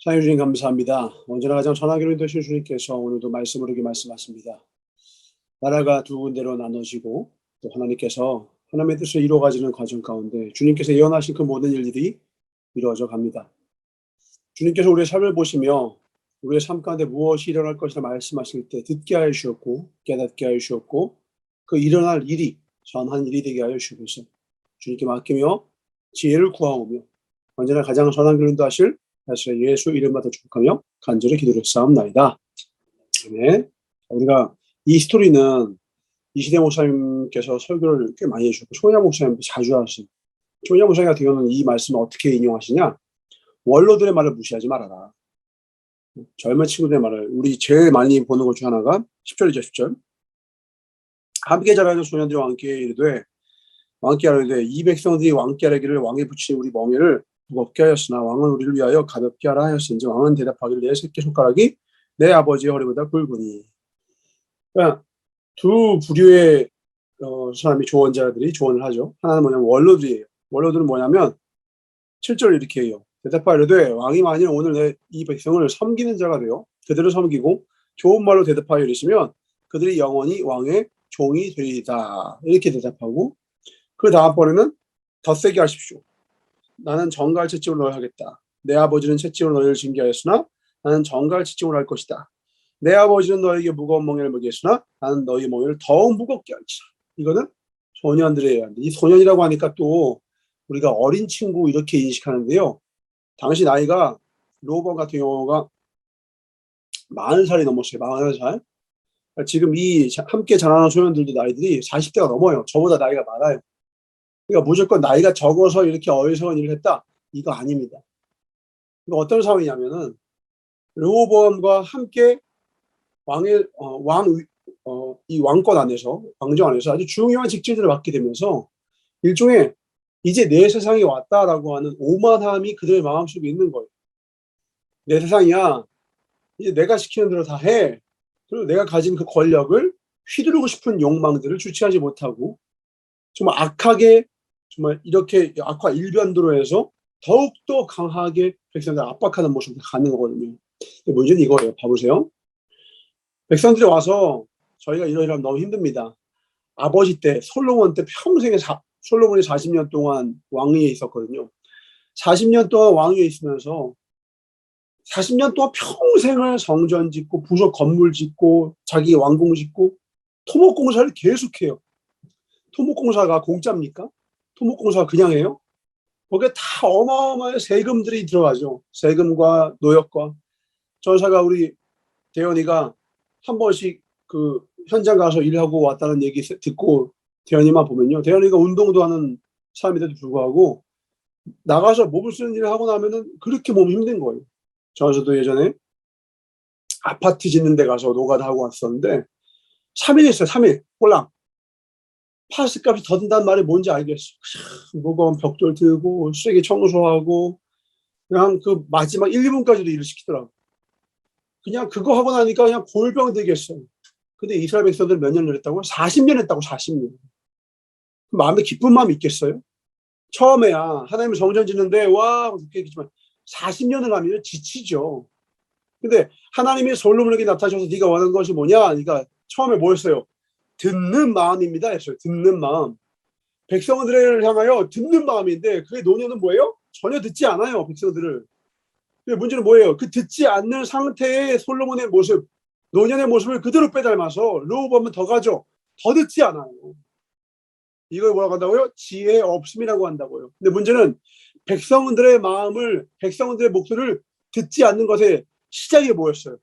사랑해 주님 감사합니다. 언제나 가장 전하기로 되신 주님께서 오늘도 말씀을 이렇게 말씀하십니다. 나라가 두 군데로 나눠지고 또 하나님께서 하나님의 뜻을 이루어가지는 과정 가운데 주님께서 예언하신 그 모든 일들이 이루어져 갑니다. 주님께서 우리의 삶을 보시며 우리의 삶 가운데 무엇이 일어날 것이라 말씀하실 때 듣게 하여 주셨고 깨닫게 하여 주셨고 그 일어날 일이 선한 일이 되게 하여 주셔서 주님께 맡기며 지혜를 구하오며 언제나 가장 선한 길을 인도하실 예수 이름으로 축복하며 간절히 기도를 쌓옵나이다. 네. 우리가 이 스토리는 이시대 목사님께서 설교를 꽤 많이 해주셨고 초냐 목사님도 자주 하시고 초냐 목사님 같은 경우는 이 말씀을 어떻게 인용하시냐, 원로들의 말을 무시하지 말아라. 젊은 친구들의 말을 우리 제일 많이 보는 것 중 하나가 10절이죠. 10절. 함께 자라는 소년들이 왕께 이르되 왕께 하려되 이 백성들이 왕께 하려기를 왕에 붙인 우리 멍에를 무겁게 하였으나 왕은 우리를 위하여 가볍게 하라 하였은지 왕은 대답하기를 내 새끼손가락이 내 아버지의 허리보다 굵으니. 그러니까 두 부류의 사람이 조언자들이 조언을 하죠. 하나는 뭐냐면 원로들이에요. 원로들은 뭐냐면 7절 이렇게 해요. 대답하여되 왕이 만일 오늘 이 백성을 섬기는 자가 되어 그들을 섬기고 좋은 말로 대답하여 이르시면 그들이 영원히 왕의 종이 되리이다. 이렇게 대답하고 그 다음번에는 더 세게 하십시오. 나는 정갈 채찍으로 너를 하겠다. 내 아버지는 채찍으로 너희를 징계하였으나 나는 정갈 채찍으로 할 것이다. 내 아버지는 너에게 무거운 멍에를 먹였으나 나는 너희 멍에를 더욱 무겁게 할지라. 이거는 소년들이에요. 이 소년이라고 하니까 또 우리가 어린 친구 이렇게 인식하는데요. 당시 나이가 로번 같은 경우가 40살이 넘었어요. 40살. 지금 이 함께 자라는 소년들도 나이들이 40대가 넘어요. 저보다 나이가 많아요. 그러니까 무조건 나이가 적어서 이렇게 어리석은 일을 했다, 이거 아닙니다. 이거 어떤 상황이냐면은 르호보암과 함께 이 왕권 안에서, 왕정 안에서 아주 중요한 직책들을 맡게 되면서 일종의 이제 내 세상이 왔다라고 하는 오만함이 그들의 마음속에 있는 거예요. 내 세상이야. 이제 내가 시키는 대로 다 해. 그리고 내가 가진 그 권력을 휘두르고 싶은 욕망들을 주체하지 못하고 정말 악하게, 정말 이렇게 악화 일변도로 해서 더욱더 강하게 백성들을 압박하는 모습을 갖는 거거든요. 근데 문제는 이거예요. 봐보세요. 백성들이 와서 저희가 이러이러하면 너무 힘듭니다. 아버지 때 솔로몬 때 평생에 솔로몬이 40년 동안 왕위에 있었거든요. 40년 동안 왕위에 있으면서 40년 동안 평생을 성전 짓고 부속 건물 짓고 자기 왕궁 짓고 토목공사를 계속해요. 토목공사가 공짜입니까? 토목공사가 그냥 해요? 거기에 다 어마어마한 세금들이 들어가죠. 세금과 노역과. 전사가 우리 대현이가 한 번씩 그 현장 가서 일하고 왔다는 얘기 듣고 대현이만 보면요. 대현이가 운동도 하는 사람인데도 불구하고 나가서 몸을 쓰는 일을 하고 나면은 그렇게 몸이 힘든 거예요. 저도 예전에 아파트 짓는 데 가서 노가다 하고 왔었는데 3일 했어요. 3일 꼴랑. 파스 값이 더 든다는 말이 뭔지 알겠어. 무거운 벽돌 들고 쓰레기 청소하고 그냥 그 마지막 1, 2분까지도 일을 시키더라고. 그냥 그거 하고 나니까 그냥 골병 되겠어. 근데 이스라엘 백성들 몇 년을 했다고? 40년 했다고. 40년. 마음에 기쁜 마음이 있겠어요? 처음에야 하나님의 성전 짓는데 와 그렇겠지만 40년을 하면 지치죠. 근데 하나님이 솔로몬에게 나타나셔서 네가 원하는 것이 뭐냐? 그러니까 처음에 뭐였어요? 듣는 마음입니다 했어요. 듣는 마음. 백성들을 향하여 듣는 마음인데 그게 노년은 뭐예요? 전혀 듣지 않아요. 백성들을. 근데 문제는 뭐예요? 그 듣지 않는 상태의 솔로몬의 모습, 노년의 모습을 그대로 빼닮아서 르호보암은 더 가죠. 더 듣지 않아요. 이걸 뭐라고 한다고요? 지혜 없음이라고 한다고요. 근데 문제는 백성들의 마음을, 백성들의 목소리를 듣지 않는 것의 시작이 뭐였어요?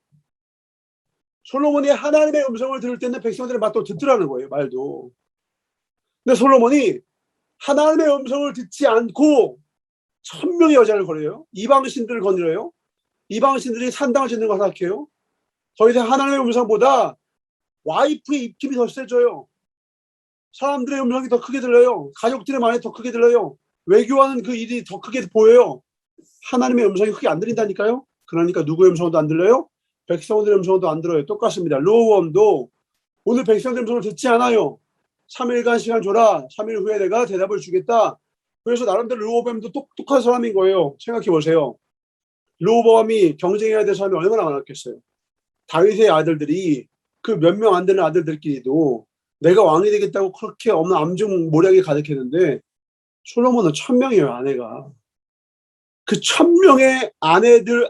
솔로몬이 하나님의 음성을 들을 때는 백성들의 말도 듣더라는 거예요. 말도. 근데 솔로몬이 하나님의 음성을 듣지 않고 1000명의 여자를 거려요. 이방신들을 거느려요. 이방신들이 산당을 짓는 거 생각해요. 더 이상 하나님의 음성보다 와이프의 입김이 더 세져요. 사람들의 음성이 더 크게 들려요. 가족들의 말이 더 크게 들려요. 외교하는 그 일이 더 크게 보여요. 하나님의 음성이 크게 안 들린다니까요. 그러니까 누구의 음성도 안 들려요? 백성들의 음성도 안 들어요. 똑같습니다. 르호보암도 오늘 백성들의 음성을 듣지 않아요. 3일간 시간 줘라. 3일 후에 내가 대답을 주겠다. 그래서 나름대로 르호보암도 똑똑한 사람인 거예요. 생각해 보세요. 르호보암이 경쟁해야 될 사람이 얼마나 많았겠어요. 다윗의 아들들이 그 몇 명 안 되는 아들들끼리도 내가 왕이 되겠다고 그렇게 없는 암중모략이 가득했는데 솔로몬은 1000명이에요, 아내가. 그 1000명의 아내들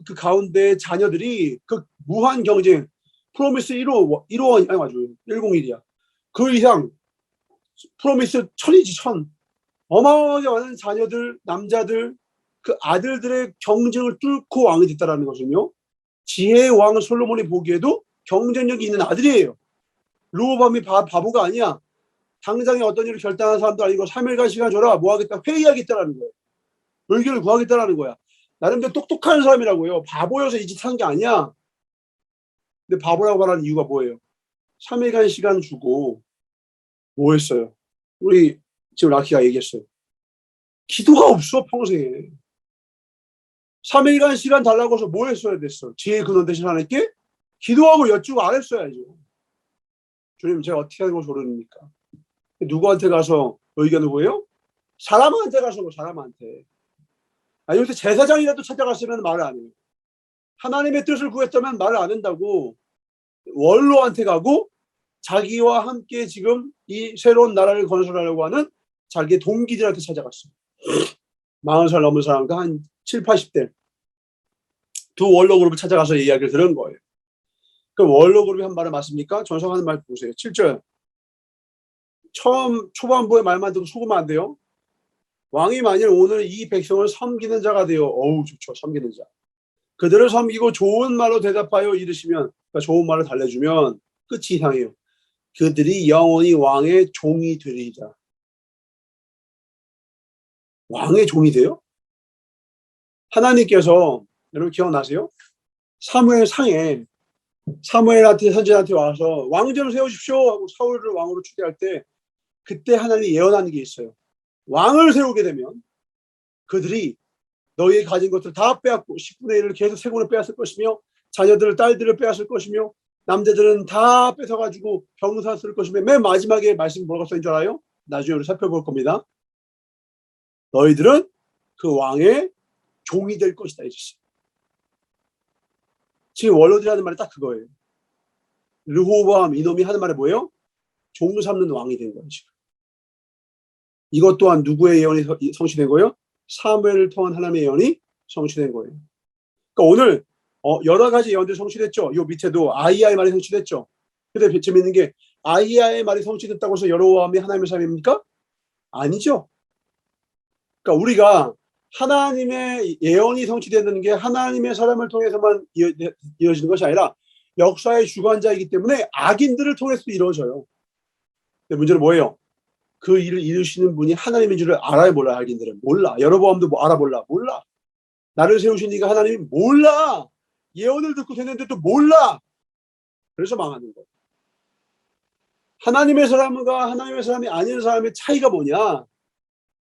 그 가운데 자녀들이 그 무한 경쟁, 프로미스 1호, 아니, 맞아, 101이야. 그 이상, 프로미스 1000이지, 1000. 어마어마하게 많은 자녀들, 남자들, 그 아들들의 경쟁을 뚫고 왕이 됐다라는 것은요, 지혜의 왕 솔로몬이 보기에도 경쟁력이 있는 아들이에요. 르호보암이 바보가 아니야. 당장에 어떤 일을 결단한 사람도 아니고 3일간 시간 줘라. 뭐 하겠다. 회의하겠다라는 거예요. 의견을 구하겠다라는 거야. 나름대로 똑똑한 사람이라고요. 바보여서 이 짓 하는 게 아니야. 근데 바보라고 말하는 이유가 뭐예요? 3일간 시간 주고 뭐 했어요? 우리 지금 라키가 얘기했어요. 기도가 없어, 평생에. 3일간 시간 달라고 해서 뭐 했어야 됐어? 지혜의 근원 대신 하나님께 기도하고 여쭈고 안 했어야죠. 주님, 제가 어떻게 하는 걸 모르니까. 누구한테 가서 의견을 구해요? 사람한테 가서, 사람한테. 아니, 요새 제사장이라도 찾아갔으면 말을 안 해요. 하나님의 뜻을 구했다면 말을 안 한다고 원로한테 가고 자기와 함께 지금 이 새로운 나라를 건설하려고 하는 자기의 동기들한테 찾아갔어요. 40살 넘은 사람과 한 7, 80대 두 원로 그룹을 찾아가서 이야기를 들은 거예요. 그 원로 그룹이 한 말은 맞습니까? 전성하는 말 보세요. 7절. 처음 초반부의 말만 듣고 속으면 안 돼요. 왕이 만일 오늘 이 백성을 섬기는 자가 되어, 어우 좋죠, 섬기는 자. 그들을 섬기고 좋은 말로 대답하여 이르시면, 그러니까 좋은 말을 달래주면 끝이 이상해요. 그들이 영원히 왕의 종이 되리이다. 왕의 종이 돼요? 하나님께서, 여러분 기억나세요? 사무엘 상에 사무엘한테 선지자한테 와서 왕전을 세우십시오 하고 사울을 왕으로 추대할 때 그때 하나님이 예언하는 게 있어요. 왕을 세우게 되면 그들이 너희의 가진 것들 다 빼앗고 10분의 1을 계속 세군을 빼앗을 것이며 자녀들을 딸들을 빼앗을 것이며 남자들은 다 뺏어가지고 병사 쓸 것이며 맨 마지막에 말씀 뭐라고 써있는 줄 알아요? 나중에 우리 살펴볼 겁니다. 너희들은 그 왕의 종이 될 것이다 이랬어요. 지금 원로들이 하는 말이 딱 그거예요. 르호보암 이놈이 하는 말이 뭐예요? 종 삼는 왕이 된 거예요. 지금. 이것 또한 누구의 예언이 성취된 거예요? 사무엘을 통한 하나님의 예언이 성취된 거예요. 그러니까 오늘 여러 가지 예언들이 성취됐죠. 이 밑에도 아히야의 말이 성취됐죠. 근데 재미있는 게 아히야의 말이 성취됐다고 해서 여로보암이 하나님의 사람입니까? 아니죠. 그러니까 우리가 하나님의 예언이 성취되는 게 하나님의 사람을 통해서만 이루어지는 것이 아니라 역사의 주관자이기 때문에 악인들을 통해서도 이루어져요. 근데 문제는 뭐예요? 그 일을 이루시는 분이 하나님인 줄을 알아야 몰라. 악인들은 몰라. 여로보암도 뭐 알아 몰라. 몰라. 나를 세우신 이가 하나님이 몰라. 예언을 듣고 됐는데도 몰라. 그래서 망하는 거예요. 하나님의 사람과 하나님의 사람이 아닌 사람의 차이가 뭐냐?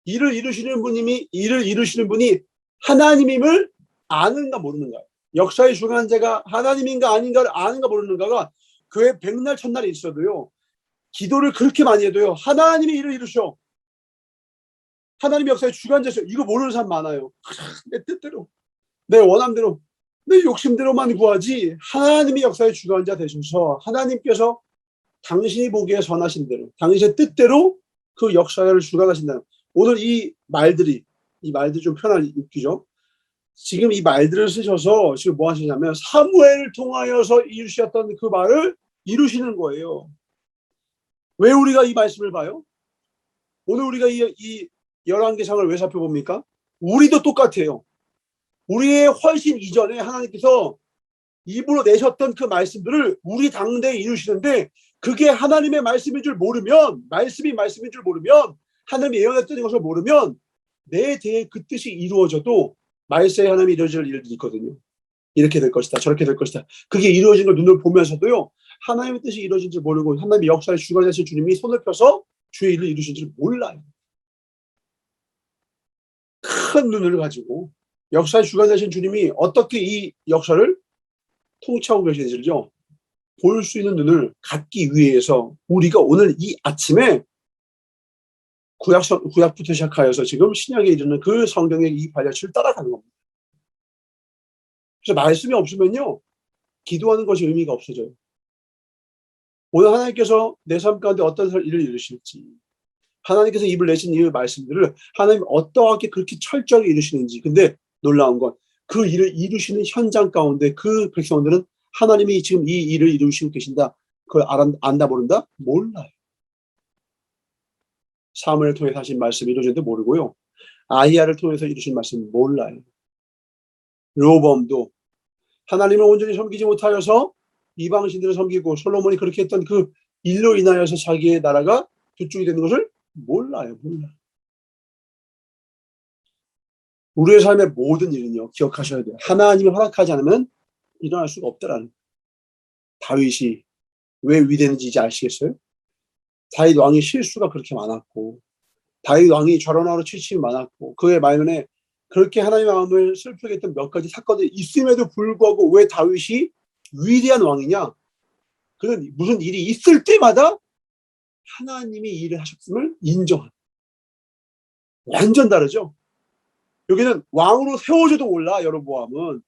일을 이루시는 분이 하나님임을 아는가 모르는가. 역사의 주관자가 하나님인가 아닌가를 아는가 모르는가가 교회 백날 첫날이 있어도요. 기도를 그렇게 많이 해도요. 하나님이 일을 이루셔. 하나님이 역사의 주관자셔. 이거 모르는 사람 많아요. 내 뜻대로, 내 원함대로, 내 욕심대로만 구하지 하나님이 역사의 주관자 되셔서 하나님께서 당신이 보기에 선하신 대로 당신의 뜻대로 그 역사를 주관하신다는 오늘 이 말들이 좀 편하게 웃기죠. 지금 이 말들을 쓰셔서 지금 뭐 하시냐면 사무엘을 통하여서 이루셨던 그 말을 이루시는 거예요. 왜 우리가 이 말씀을 봐요? 오늘 우리가 이 11개상을 왜 살펴봅니까? 우리도 똑같아요. 우리의 훨씬 이전에 하나님께서 입으로 내셨던 그 말씀들을 우리 당대에 이루시는데 그게 하나님의 말씀인 줄 모르면 말씀인 줄 모르면 하나님이 예언했던 것을 모르면 내 대해 그 뜻이 이루어져도 말세에 하나님이 이루어질 일들이 있거든요. 이렇게 될 것이다. 저렇게 될 것이다. 그게 이루어진 걸 눈으로 보면서도요. 하나님의 뜻이 이루어진 줄 모르고 하나님의 역사의 주관자신 주님이 손을 펴서 주의 일을 이루신 줄 몰라요. 큰 눈을 가지고 역사의 주관자신 주님이 어떻게 이 역사를 통치하고 계시는지를요. 볼 수 있는 눈을 갖기 위해서 우리가 오늘 이 아침에 구약부터 시작하여서 지금 신약에 이르는 그 성경의 이 발자취를 따라가는 겁니다. 그래서 말씀이 없으면요, 기도하는 것이 의미가 없어져요. 오늘 하나님께서 내 삶 가운데 어떤 일을 이루실지, 하나님께서 입을 내신 이 말씀들을 하나님 어떠하게 그렇게 철저하게 이루시는지. 근데 놀라운 건 그 일을 이루시는 현장 가운데 그 백성들은 하나님이 지금 이 일을 이루시고 계신다, 그걸 안다 모른다? 몰라요. 사무엘을 통해서 하신 말씀이 이루어졌는데 모르고요, 아히야를 통해서 이루신 말씀 몰라요. 르호보암도 하나님을 온전히 섬기지 못하여서 이방신들을 섬기고 솔로몬이 그렇게 했던 그 일로 인하여서 자기의 나라가 두쪽이 되는 것을 몰라요. 우리의 삶의 모든 일은요, 기억하셔야 돼요. 하나님이 허락하지 않으면 일어날 수가 없다라는 거예요. 다윗이 왜 위대했는지 이제 아시겠어요? 다윗 왕이 실수가 그렇게 많았고, 다윗 왕이 저런어로 치침이 많았고, 그의 말년에 그렇게 하나님의 마음을 슬프게 했던 몇 가지 사건이 있음에도 불구하고 왜 다윗이 위대한 왕이냐? 그는 무슨 일이 있을 때마다 하나님이 일을 하셨음을 인정하는. 완전 다르죠? 여기는 왕으로 세워져도 몰라, 여로보암은.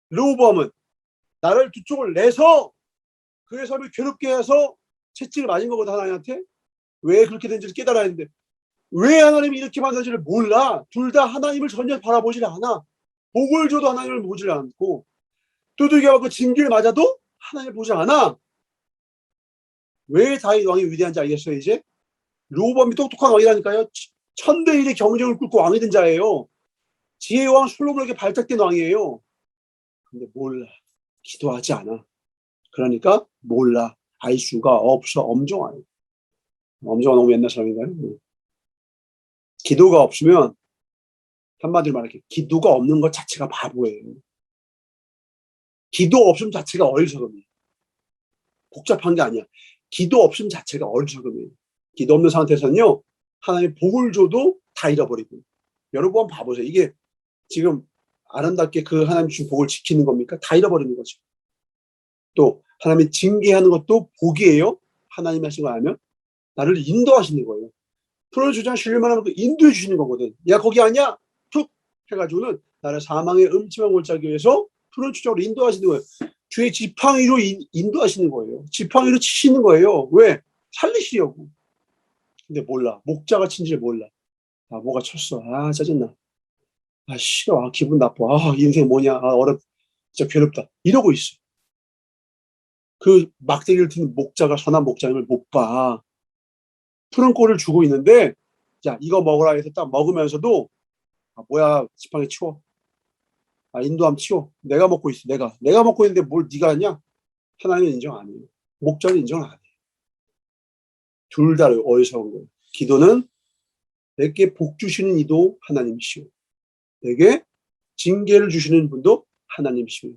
르호보암은 나를 두 쪽을 내서 그의 삶을 괴롭게 해서 채찍을 맞은 거거든, 하나님한테. 왜 그렇게 된지를 깨달아야 하는데 왜 하나님이 이렇게 만드는지를 몰라. 둘 다 하나님을 전혀 바라보질 않아. 복을 줘도 하나님을 보질 않고, 두들겨 맞고 징계를 맞아도 하나님을 보지 않아. 왜 다윗 왕이 위대한지 알겠어요, 이제? 르호보암이 똑똑한 왕이라니까요. 1000대 1의 경쟁을 뚫고 왕이 된 자예요. 지혜의 왕 솔로몬에게 발탁된 왕이에요. 근데 몰라. 기도하지 않아. 그러니까 몰라. 알 수가 없어. 엄정아요. 엄정아 너무 옛날 사람인가요? 기도가 없으면, 한마디로 말할게, 기도가 없는 것 자체가 바보예요. 기도 없음 자체가 어리석음이에요. 복잡한 게 아니야. 기도 없음 자체가 어리석음이에요. 기도 없는 상태에서는요, 하나님 복을 줘도 다 잃어버리고. 여러분 봐보세요. 이게 지금 아름답게 그 하나님 주신 복을 지키는 겁니까? 다 잃어버리는 거죠. 또 하나님이 징계하는 것도 복이에요. 하나님이 하신 거 알면 나를 인도하시는 거예요. 풀어주자 주실만 하면 인도해 주시는 거거든. 야, 거기 아니야? 툭 해가지고는 나를 사망의 음침한 골짜기에서 풀어주자로 인도하시는 거예요. 주의 지팡이로 인도하시는 거예요. 지팡이로 치시는 거예요. 왜? 살리시려고. 근데 몰라. 목자가 친지를 몰라. 아, 뭐가 쳤어. 아, 짜증나. 아, 싫어. 아, 기분 나빠. 아, 인생 뭐냐. 아, 진짜 괴롭다. 이러고 있어. 그 막대기를 든 목자가 선한 목자님을 못 봐. 푸른 꼴을 주고 있는데, 자, 이거 먹으라 해서 딱 먹으면서도, 아, 뭐야, 지팡이 치워. 아, 인도함 치워. 내가 먹고 있어. 내가 먹고 있는데 뭘 네가 하냐? 하나님은 인정 안 해요. 목자는 인정 안 해요. 둘 다 어리석은 거예요. 기도는 내게 복 주시는 이도 하나님이시오, 내게 징계를 주시는 분도 하나님이시오.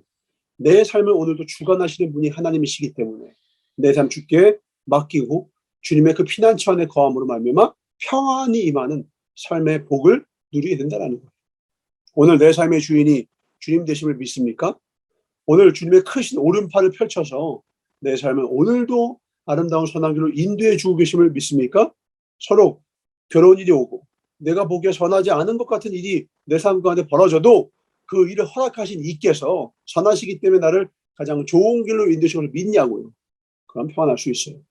내 삶을 오늘도 주관하시는 분이 하나님이시기 때문에 내 삶 주께 맡기고 주님의 그 피난처 안에 거함으로 말미암아 평안이 임하는 삶의 복을 누리게 된다는 거예요. 오늘 내 삶의 주인이 주님 되심을 믿습니까? 오늘 주님의 크신 오른팔을 펼쳐서 내 삶을 오늘도 아름다운 선하기로 인도해 주고 계심을 믿습니까? 서로 괴로운 일이 오고 내가 보기에 선하지 않은 것 같은 일이 내 삶 가운데 벌어져도 그 일을 허락하신 이께서 선하시기 때문에 나를 가장 좋은 길로 인도하심을 믿냐고요. 그럼 평안할 수 있어요.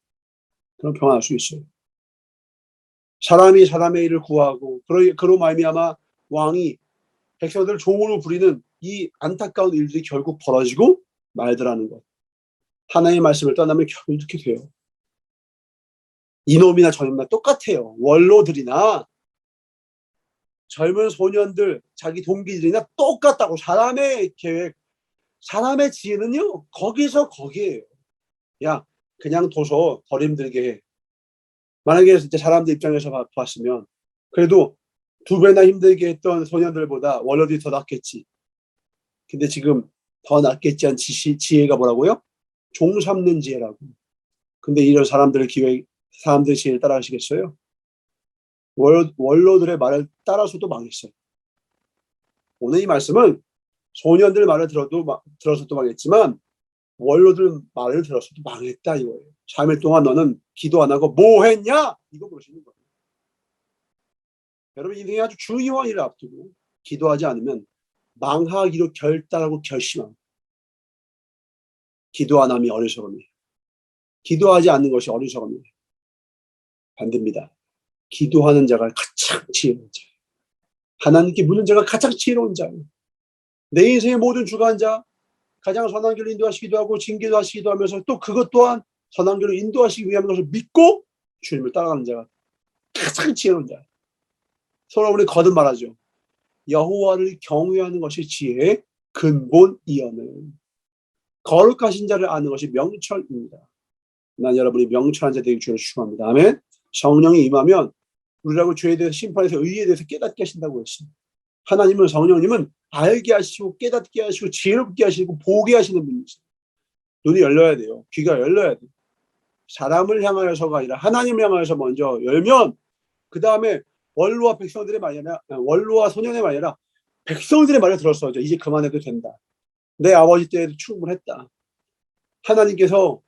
사람이 사람의 일을 구하고 그로 말미암아 왕이 백성들을 종으로 부리는 이 안타까운 일들이 결국 벌어지고 말더라는 것. 하나님의 말씀을 떠나면 결국 이렇게 돼요. 이놈이나 저놈이나 똑같아요. 원로들이나 젊은 소년들, 자기 동기들이나 똑같다고. 사람의 계획, 사람의 지혜는요, 거기서 거기에요. 야, 그냥 둬서 덜 힘들게 해. 만약에 진짜 사람들 입장에서 봤으면 그래도 2배나 힘들게 했던 소년들보다 원로들이 더 낫겠지. 근데 지금 더 낫겠지 한 지혜가 뭐라고요? 종 삼는 지혜라고. 근데 이런 사람들의 지혜를 따라 하시겠어요? 원로들의 말을 따라서도 망했어요. 오늘 이 말씀은 소년들 말을 들어서도 망했지만 원로들 말을 들어서도 망했다 이거예요. 3일 동안 너는 기도 안 하고 뭐 했냐? 이거 그러시는 거예요. 여러분 인생이 아주 중요한 일을 앞두고 기도하지 않으면 망하기로 결단하고 결심합니다. 기도 안 함이 어리석음이에요. 기도하지 않는 것이 어리석음이에요. 반대입니다. 기도하는 자가 가장 지혜로운 자예요. 하나님께 묻는 자가 가장 지혜로운 자예요. 내 인생의 모든 주관자, 가장 선한 길로 인도하시기도 하고 징계도 하시기도 하면서 또 그것 또한 선한 길로 인도하시기 위한 것을 믿고 주님을 따라가는 자가 가장 지혜로운 자예요. 서로 우리 거듭말하죠. 여호와를 경외하는 것이 지혜의 근본이여는 거룩하신 자를 아는 것이 명철입니다. 난 여러분이 명철한 자 되기 주를 축원합니다. 아멘. 성령이 임하면 우리라고 죄에 대해서 심판에서 의에 대해서 깨닫게 하신다고 했어요. 하나님은 성령님은 알게 하시고 깨닫게 하시고 지혜롭게 하시고 보게 하시는 분이세요. 눈이 열려야 돼요. 귀가 열려야 돼요. 사람을 향하여서가 아니라 하나님을 향하여서 먼저 열면 그 다음에 원로와 백성들의 말이 아니라 원로와 소년의 말이 아니라 백성들의 말을 들었어. 이제 그만해도 된다. 내 아버지 때에도 충분했다. 하나님께서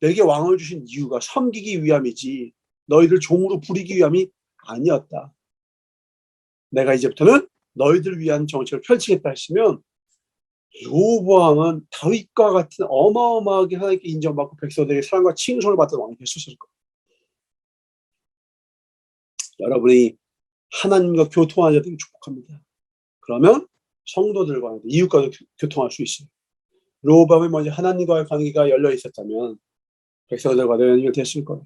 내게 왕을 주신 이유가 섬기기 위함이지 너희들 종으로 부리기 위함이 아니었다. 내가 이제부터는 너희들 위한 정책을 펼치겠다 했으면 로보암은 다윗과 같은 어마어마하게 하나님께 인정받고 백성들에게 사랑과 칭송을 받던 왕이 됐었을 거예요. 여러분이 하나님과 교통하는 자들이 축복합니다. 그러면 성도들과 이웃과도 교통할 수 있어요. 로보암이 먼저 하나님과의 관계가 열려 있었다면 백성들과도 연결됐을 거예요.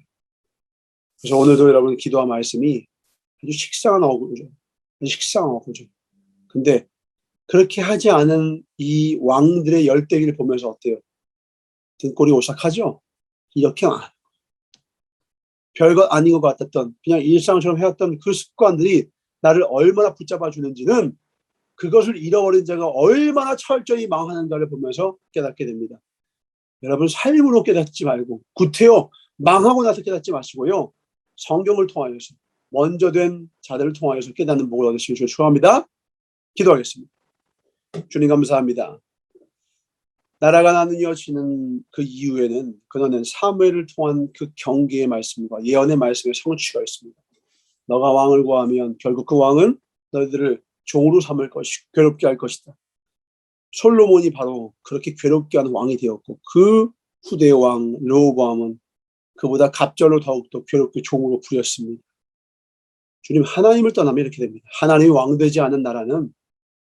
그래서 오늘도 여러분 기도와 말씀이 아주 식상한 어구죠. 식상한 어구죠. 근데 그렇게 하지 않은 이 왕들의 열대기를 보면서 어때요? 등골이 오싹하죠? 이렇게 별것 아닌 것 같았던 그냥 일상처럼 해왔던 그 습관들이 나를 얼마나 붙잡아 주는지는 그것을 잃어버린 자가 얼마나 철저히 망하는가를 보면서 깨닫게 됩니다. 여러분 삶으로 깨닫지 말고 구태여 망하고 나서 깨닫지 마시고요. 성경을 통하여서 먼저 된 자들을 통하여서 깨닫는 복을 얻으시길 주를 축원합니다. 기도하겠습니다. 주님 감사합니다. 나라가 나누어지는 그 이후에는 그너는 사무엘을 통한 그 경계의 말씀과 예언의 말씀의 성취가 있습니다. 너가 왕을 구하면 결국 그 왕은 너희들을 종으로 삼을 것이고 괴롭게 할 것이다. 솔로몬이 바로 그렇게 괴롭게 하는 왕이 되었고 그 후대의 왕 르호보암은 그보다 갑절로 더욱더 괴롭게 종으로 부렸습니다. 주님 하나님을 떠나면 이렇게 됩니다. 하나님이 왕 되지 않은 나라는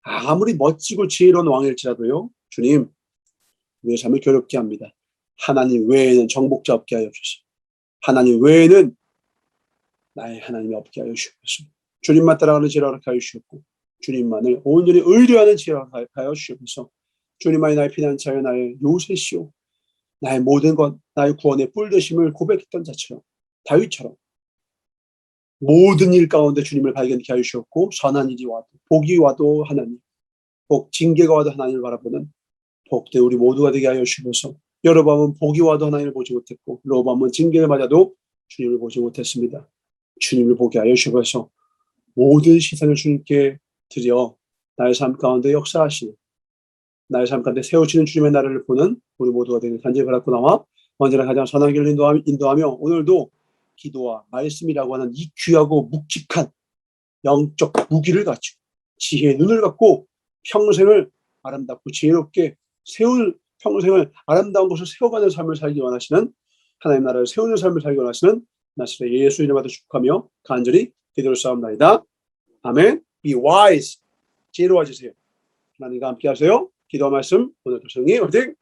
아무리 멋지고 지혜로운 왕일지라도요. 주님 우리의 삶을 괴롭게 합니다. 하나님 외에는 정복자 없게 하여 주소서. 하나님 외에는 나의 하나님이 없게 하여 주옵소서. 주님만 따라가는 지혜를 하여 주시옵고 주님만을 온전히 의뢰하는 지혜를 하여 주옵소서. 주님만이 나의 피난처여 나의 요새시오. 나의 모든 것 나의 구원의 뿔되심을 고백했던 자처럼 다윗처럼 모든 일 가운데 주님을 발견케 하여 주셨고 선한 일이 와도 복이 와도 하나님 복 징계가 와도 하나님을 바라보는 복된 우리 모두가 되게 하여 주셔서 여로보암은 복이 와도 하나님을 보지 못했고 르호보암은 징계를 맞아도 주님을 보지 못했습니다. 주님을 보게 하여 주셔서 모든 시선을 주님께 드려 나의 삶 가운데 역사하시는 나의 삶 가운데 세우시는 주님의 나라를 보는 우리 모두가 되는 간절히 바라고 나와 언제나 가장 선한 길을 인도하며 오늘도 기도와 말씀이라고 하는 이 귀하고 묵직한 영적 무기를 가지고 지혜의 눈을 갖고 평생을 아름답고 지혜롭게 세울 평생을 아름다운 곳을 세워가는 삶을 살기 원하시는 하나님 나라를 세우는 삶을 살기 원하시는 나사렛 예수 이름으로 축복하며 간절히 기도를 쌓옵나이다. 아멘. Be wise. 지혜로워지세요. 하나님과 함께 하세요. 기도와 말씀 오늘 도성이 화이팅!